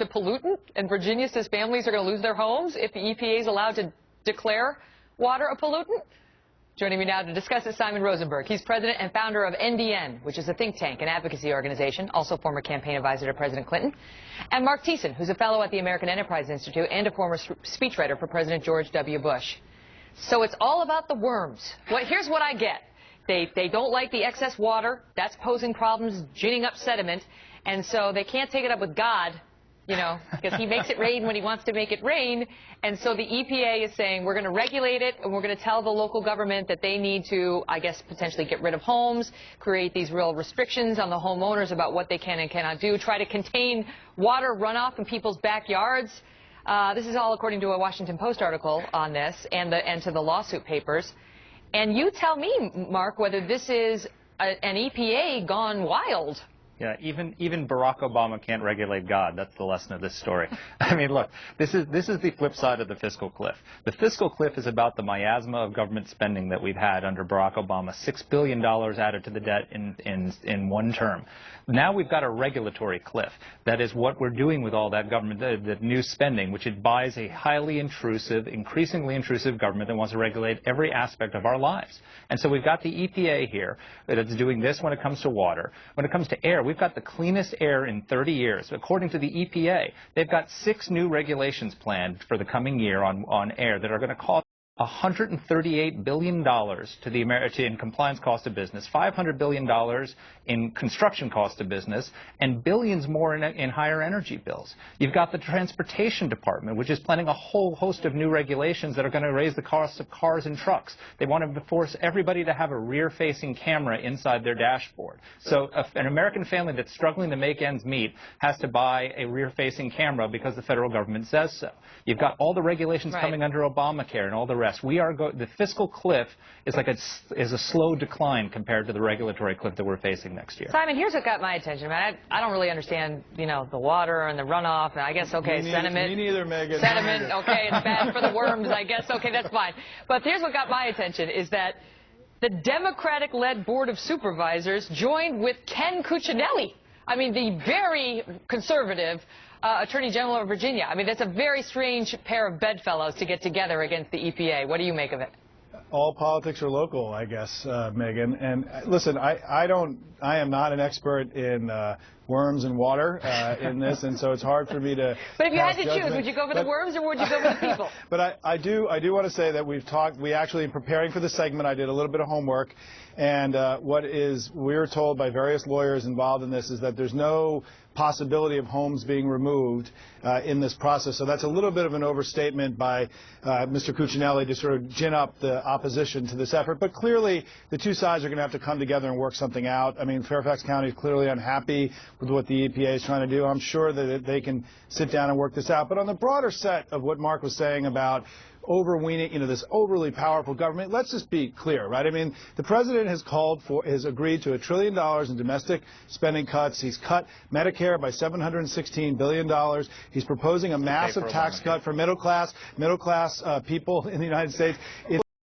a pollutant, and Virginia says families are going to lose their homes if the EPA is allowed to declare water a pollutant? Joining me now to discuss is Simon Rosenberg. He's president and founder of NDN, which is a think tank, an advocacy organization, also former campaign advisor to President Clinton. And Mark Thiessen, who's a fellow at the American Enterprise Institute and a former speechwriter for President George W. Bush. So it's all about the worms. Here's what I get. They don't like the excess water. That's posing problems, ginning up sediment. And so they can't take it up with God, you know, because he makes it rain when he wants to make it rain. And so the EPA is saying we're going to regulate it, and we're going to tell the local government that they need to, I guess, potentially get rid of homes, create these real restrictions on the homeowners about what they can and cannot do, try to contain water runoff in people's backyards. This is all according to a Washington Post article on this and to the lawsuit papers. And you tell me, Mark, whether this is an EPA gone wild. Yeah, even Barack Obama can't regulate God. That's the lesson of this story. I mean, look, this is the flip side of the fiscal cliff. The fiscal cliff is about the miasma of government spending that we've had under Barack Obama, $6 billion added to the debt in one term. Now we've got a regulatory cliff. That is what we're doing with all that government, the new spending, which it buys a highly intrusive, increasingly intrusive government that wants to regulate every aspect of our lives. And so we've got the EPA here that's doing this when it comes to water. When it comes to air, we've got the cleanest air in 30 years. According to the EPA, they've got 6 new regulations planned for the coming year on air that are going to cost $138 billion in compliance cost of business, $500 billion in construction cost of business, and billions more in higher energy bills. You've got the Transportation Department, which is planning a whole host of new regulations that are going to raise the cost of cars and trucks. They want to force everybody to have a rear-facing camera inside their dashboard. So an American family that's struggling to make ends meet has to buy a rear-facing camera because the federal government says so. You've got all the regulations coming under Obamacare and all the rest. The fiscal cliff is like a slow decline compared to the regulatory cliff that we're facing next year. Simon, here's what got my attention. I don't really understand, you know, the water and the runoff. And I guess, okay, sediment. Me neither, Megyn. Sediment, okay, it's bad for the worms, I guess. Okay, that's fine. But here's what got my attention is that the Democratic-led Board of Supervisors joined with Ken Cuccinelli. I mean, the very conservative Attorney General of Virginia. I mean, that's a very strange pair of bedfellows to get together against the EPA. What do you make of it? All politics are local, I guess, Megyn. And listen, I am not an expert in worms and water in this, and so it's hard for me to. But if you had to judgment. choose, would you go for the worms or would you go for the people? But I do want to say that we actually, in preparing for the segment, I did a little bit of homework, and we're told by various lawyers involved in this is that there's no possibility of homes being removed in this process. So that's a little bit of an overstatement by Mr. Cuccinelli to sort of gin up the opposition to this effort. But clearly, the two sides are going to have to come together and work something out. I mean, Fairfax County is clearly unhappy with what the EPA is trying to do. I'm sure that they can sit down and work this out. But on the broader set of what Mark was saying about overweening, this overly powerful government. Let's just be clear, right? I mean, the president has agreed to $1 trillion in domestic spending cuts. He's cut Medicare by $716 billion. He's proposing a massive tax cut for middle class people in the United States.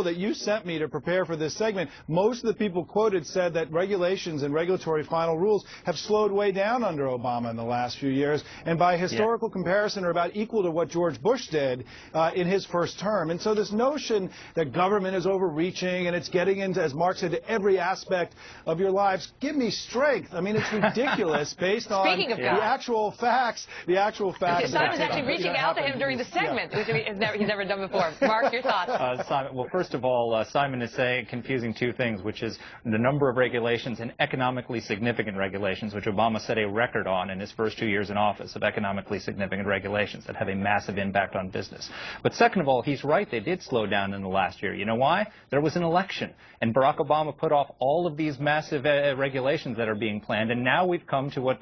That you sent me to prepare for this segment, most of the people quoted said that regulations and regulatory final rules have slowed way down under Obama in the last few years, and by historical comparison are about equal to what George Bush did in his first term. And so this notion that government is overreaching and it's getting into, as Mark said, to every aspect of your lives, give me strength. I mean, it's ridiculous based on the actual facts. Simon's actually reaching out to him during the segment, which he's never done before. Mark, your thoughts? Simon, well, first of all, Simon is confusing two things, which is the number of regulations and economically significant regulations, which Obama set a record on in his first 2 years in office of economically significant regulations that have a massive impact on business. But second of all, he's right. They did slow down in the last year. You know why? There was an election, and Barack Obama put off all of these massive regulations that are being planned, and now we've come to what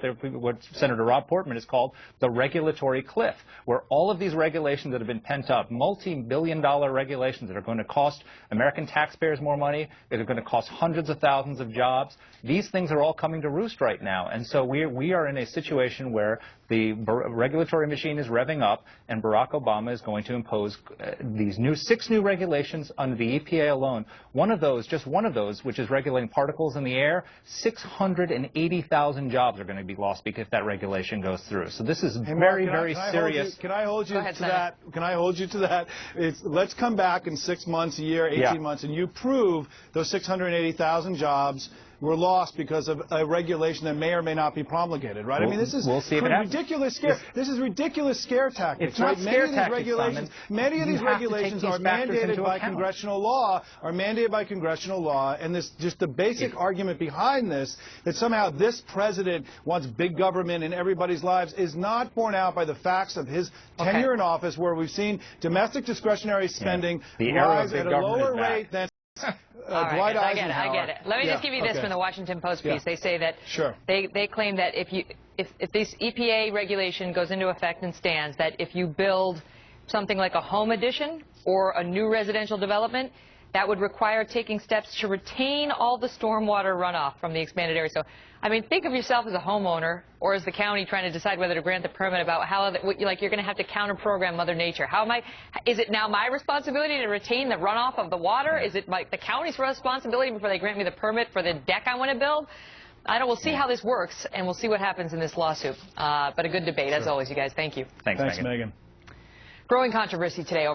Senator Rob Portman has called the regulatory cliff, where all of these regulations that have been pent up, multi-billion-dollar regulations that are going to cost cost American taxpayers more money. They're going to cost hundreds of thousands of jobs. These things are all coming to roost right now. And so we are in a situation where the regulatory machine is revving up, and Barack Obama is going to impose these six new regulations under the EPA alone. Just one of those, which is regulating particles in the air, 680,000 jobs are going to be lost if that regulation goes through. So this is very, very serious. Can I hold you to that? Can I hold you to that? Let's come back in 6 months, a year, 18 months, and you prove those 680,000 jobs were lost because of a regulation that may or may not be promulgated, right? I mean, this is ridiculous scare. This is ridiculous scare tactics. It's not scare tactics, Simon. Many of these regulations are mandated by congressional law. And this just the basic argument behind this, that somehow this president wants big government in everybody's lives, is not borne out by the facts of his tenure in office, where we've seen domestic discretionary spending rise at a lower rate than. Right, I get it. Let me just give you this from the Washington Post piece. They say that they claim that if this EPA regulation goes into effect and stands, that if you build something like a home addition or a new residential development, that would require taking steps to retain all the stormwater runoff from the expanded area. So, I mean, think of yourself as a homeowner or as the county trying to decide whether to grant the permit, about how, you're going to have to counter-program Mother Nature. Is it now my responsibility to retain the runoff of the water? Is it the county's responsibility before they grant me the permit for the deck I want to build? We'll see how this works, and we'll see what happens in this lawsuit. But a good debate, as always, you guys. Thank you. Thanks, Megyn. Megyn. Growing controversy today.